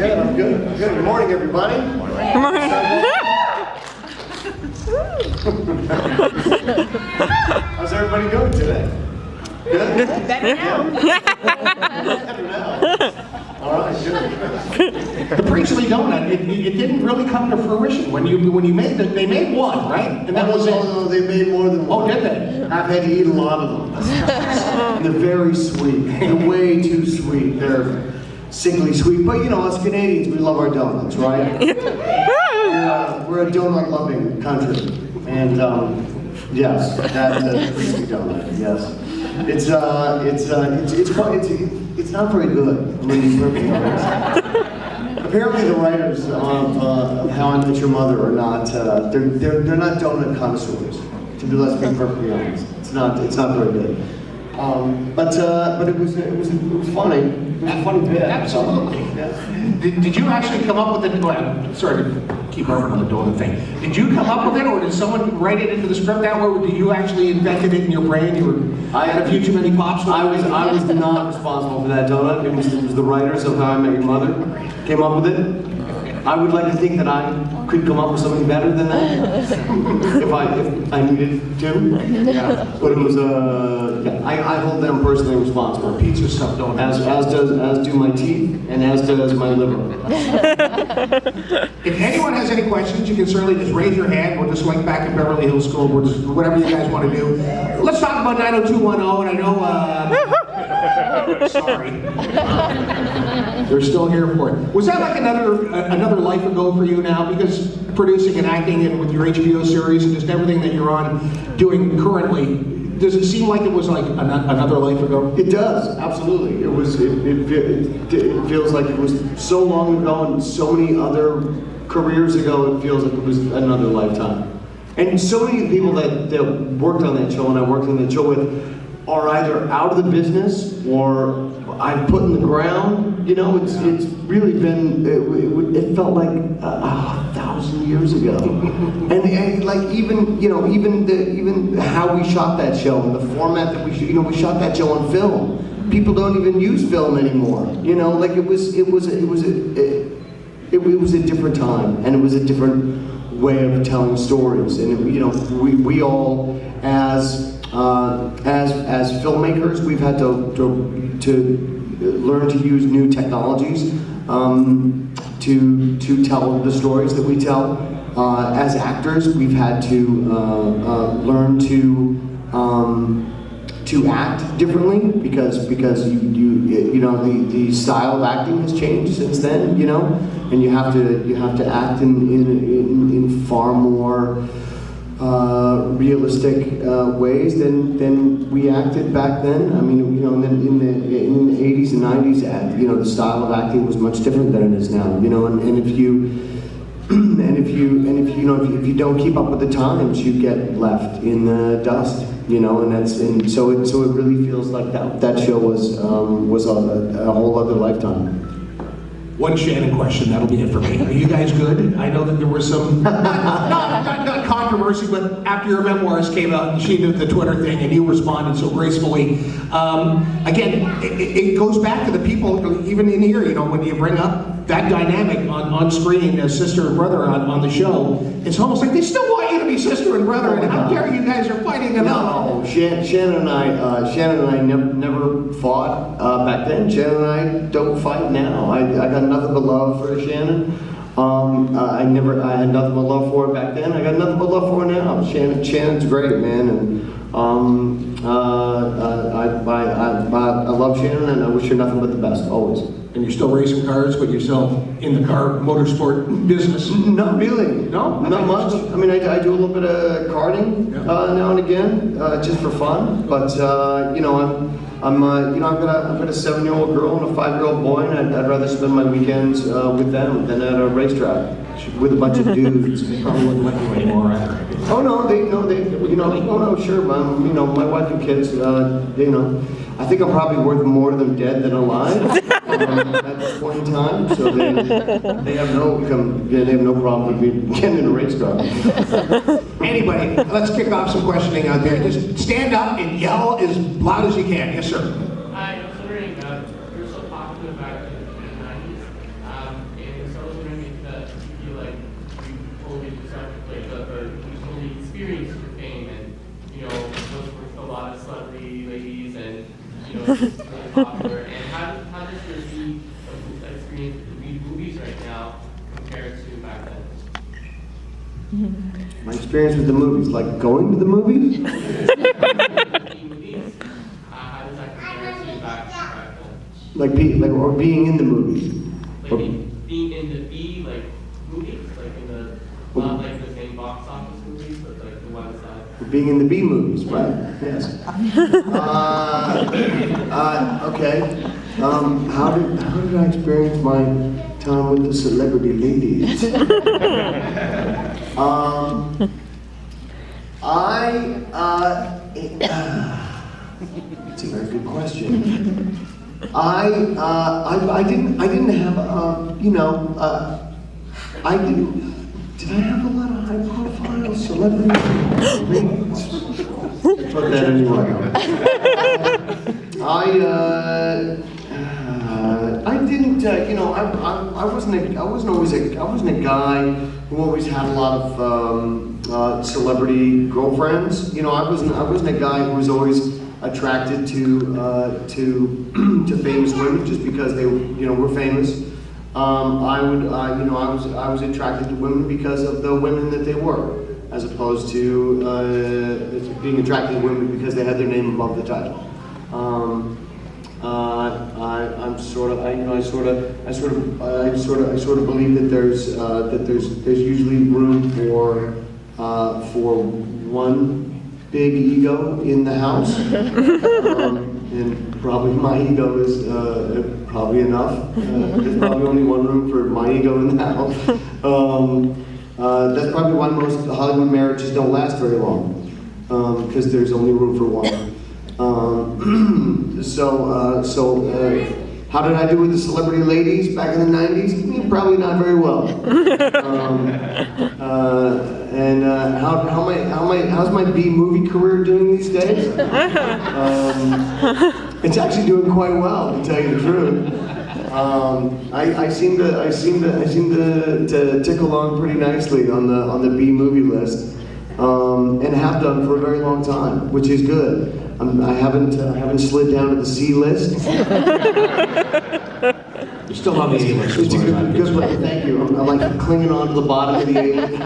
Good, I'm good. I'm good. Good morning, everybody. Good morning. How's everybody doing today? Good? Better now. Better now. All right, good. The Priestley donut, it didn't really come to fruition when you made it. They made one, right? And that was it. No, they made more than one. Oh, did they? I've had to eat a lot of them. And they're very sweet. They're way too sweet. They're sickly sweet. But you know, us Canadians, we love our donuts, right? We're a donut-loving country. And yes, that's a Priestley donut. Yes. It's not very good. I'm going to be perfectly honest. Apparently, the writers of How I Met Your Mother are not. They're not donut connoisseurs. Let's be perfectly honest. It's not very good. But it was funny. It was a funny bit. Absolutely. Did you actually come up with it? Well, sorry to keep harping on the donut thing. Did you come up with it, or did someone write it into the script that way, or did you actually invented it in your brain? I had a few too many pops. I was not responsible for that donut. It was the writers of How I Met Your Mother came up with it. I would like to think that I could come up with something better than that if I needed to. Yeah. But it was I hold them personally responsible. Pizza stuff, donuts. As do my teeth, and as does my liver. If anyone has any questions, you can certainly just raise your hand. We'll just link back in Beverly Hills School Board, whatever you guys want to do. Let's talk about 90210, and I know, sorry. They're still here for it. Was that like another life ago for you now? Because producing and acting and with your HBO series and just everything that you're on doing currently, does it seem like it was like another life ago? It does, absolutely. It feels like it was so long ago and so many other careers ago, it feels like it was another lifetime. And so many people that worked on that show and I worked on that show with are either out of the business or I've put in the ground. You know, it's really been, it felt like 1,000 years ago. and like even how we shot that show and the format that we shot that show on film. People don't even use film anymore. You know, like it was a different time, and it was a different way of telling stories. And we all as filmmakers, we've had to learn to use new technologies to tell the stories that we tell. As actors, we've had to learn to act differently because the style of acting has changed since then. You know, and you have to act in far more realistic ways than we acted back then. I mean, in the 80s and 90s, the style of acting was much different than it is now. You know, and if you don't keep up with the times, you get left in the dust. You know, and so it really feels like that show was a whole other lifetime. One Shannon question, that'll be it for me. Are you guys good? I know that there was some, not controversy, but after your memoirs came out and she did the Twitter thing and you responded so gracefully. Again, it goes back to the people, even in here, when you bring up that dynamic on screen as sister and brother on the show, it's almost like they still want you to be sister and brother, and how dare you guys are fighting it out. No, Shannon and I never fought back then. Shannon and I don't fight now. I got nothing but love for Shannon. I had nothing but love for her back then. I got nothing but love for her now. Shannon's great, man, and I love Shannon, and I wish her nothing but the best, always. And you're still racing cars, but you're still in the car motorsport business? Not really. No? Not much. I mean, I do a little bit of karting now and again, just for fun. But I've got a 7-year-old girl and a 5-year-old boy, and I'd rather spend my weekends with them than at a racetrack with a bunch of dudes. Probably wouldn't let you anymore either. Oh no, sure, my wife and kids, I think I'm probably worth more to them dead than alive at this point in time. So they have no problem with me getting in a race car. Anyway, let's kick off some questioning out there. Just stand up and yell as loud as you can. Yes, sir. Hi, I was wondering, you're so popular back in the 90s. experience with the movies right now compared to back then? My experience with the movies, like going to the movies? Movies, how does that compare to back then? Like or being in the movies. Like being in the B like movies, like in the not like the same box office movies, but like the ones that. Being in the B movies, right? Yes. Okay. How did I experience my time with the celebrity ladies? It's a very good question. I didn't have Did I have a lot of high profile celebrities? Put that anywhere. I didn't, I wasn't a guy who always had a lot of celebrity girlfriends. I wasn't a guy who was always attracted to famous women just because they were famous. I was attracted to women because of the women that they were, as opposed to being attracted to women because they had their name above the title. I sort of believe that there's usually room for one big ego in the house, and probably my ego is probably enough. There's probably only one room for my ego in the house. That's probably why most Hollywood marriages don't last very long, because there's only room for one. How did I do with the celebrity ladies back in the 90s? Probably not very well. How's my B movie career doing these days? It's actually doing quite well, to tell you the truth. I seem to tick along pretty nicely on the B movie list, and have done for a very long time, which is good. I haven't slid down to the C list. You're still on the A list. It's a good place. Thank you. I'm like clinging on to the bottom of the A list,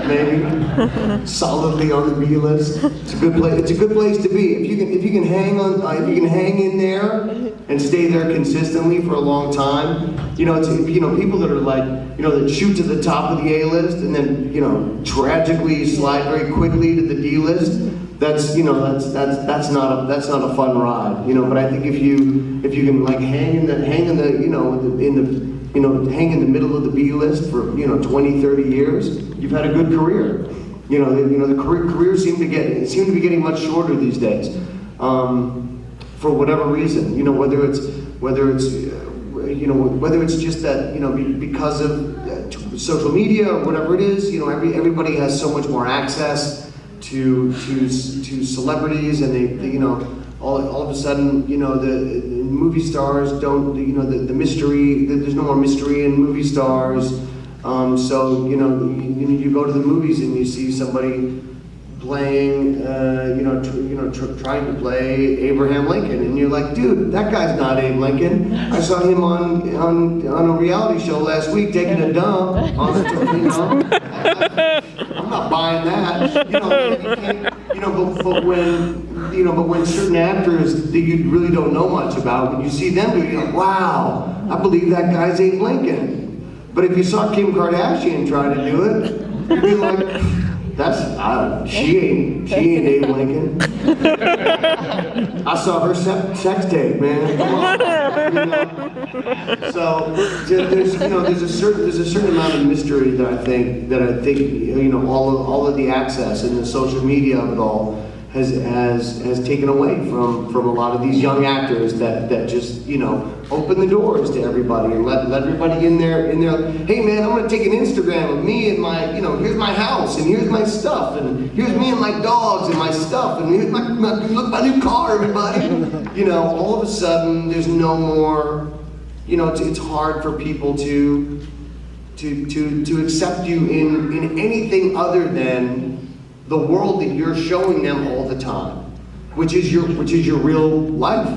maybe solidly on the B list. It's a good place. It's a good place to be. If you can hang in there and stay there consistently for a long time. People that are like that shoot to the top of the A list and then tragically slide very quickly to the D list. That's not a fun ride, But I think if you can like hang in the middle of the B list for 20, 30 years, you've had a good career. The careers seem to be getting much shorter these days, for whatever reason. Whether it's just that because of social media or whatever it is. Everybody has so much more access to celebrities, and they all of a sudden, the movie stars don't, the mystery, there's no more mystery in movie stars. So you go to the movies and you see somebody playing, trying to play Abraham Lincoln, and you're like, dude, that guy's not Abe Lincoln. I saw him on a reality show last week taking a dump on the, I'm not buying that. But when certain actors that you really don't know much about, when you see them do it, you're like, wow, I believe that guy's Abe Lincoln. But if you saw Kim Kardashian try to do it, you'd be like, she ain't Abe Lincoln. I saw her sex tape, man. Come on. So there's a certain amount of mystery that I think all of the access and the social media of it all has taken away from a lot of these young actors that just open the doors to everybody and let everybody in there. Hey man, I'm gonna take an Instagram of me and my here's my house and here's my stuff and here's me and my dogs and my stuff and here's my look my new car, everybody. All of a sudden there's no more. It's hard for people to accept you in anything other than the world that you're showing them all the time, which is your real life,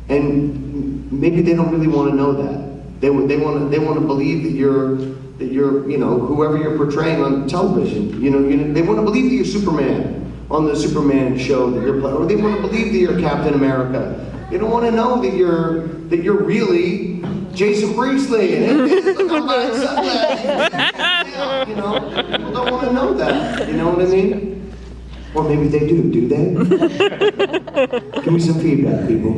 and maybe they don't really want to know that. They want to believe that you're you know, whoever you're portraying on television. You know, they want to believe that you're Superman on the Superman show that you're playing, or they want to believe that you're Captain America. They don't want to know that you're really Jason Priestley. And look, I'm wearing sunglasses. You know, people don't want to know that. You know what I mean? Or maybe they do they? Give me some feedback, people.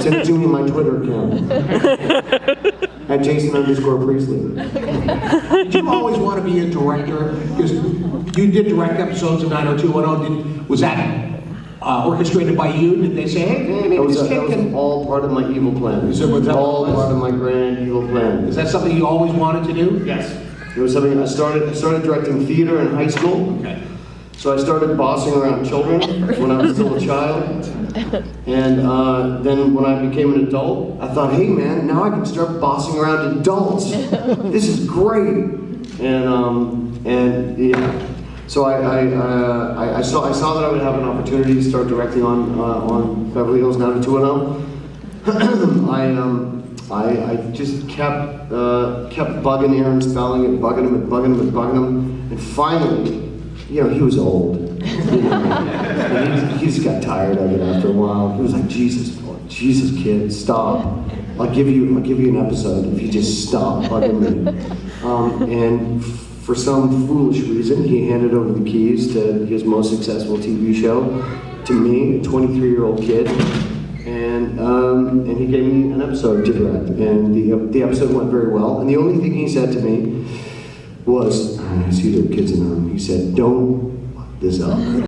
Send it to me on my Twitter account. At Jason_Priestley. Did you always want to be a director? Because you did direct episodes of 90210. Was that orchestrated by you? Did they say, hey, maybe That was this kid can... all part of my evil plan. Is that what that all was? part of my grand evil plan. Is that something you always wanted to do? Yes. It was something I started directing theater in high school. Okay. So I started bossing around children when I was still a child. And then when I became an adult, I thought, hey man, now I can start bossing around adults. This is great. And yeah. So I saw that I would have an opportunity to start directing on Beverly Hills 90210. I just kept bugging Aaron Spelling and bugging him, and finally, you know, he was old. You know, and he just got tired of it after a while. He was like, Jesus, kid, stop. I'll give you an episode if you just stop bugging me. And for some foolish reason, he handed over the keys to his most successful TV show to me, a 23-year-old kid. And he gave me an episode to direct, and the episode went very well. And the only thing he said to me was, I see there are kids in the room. He said, "Don't fuck this up."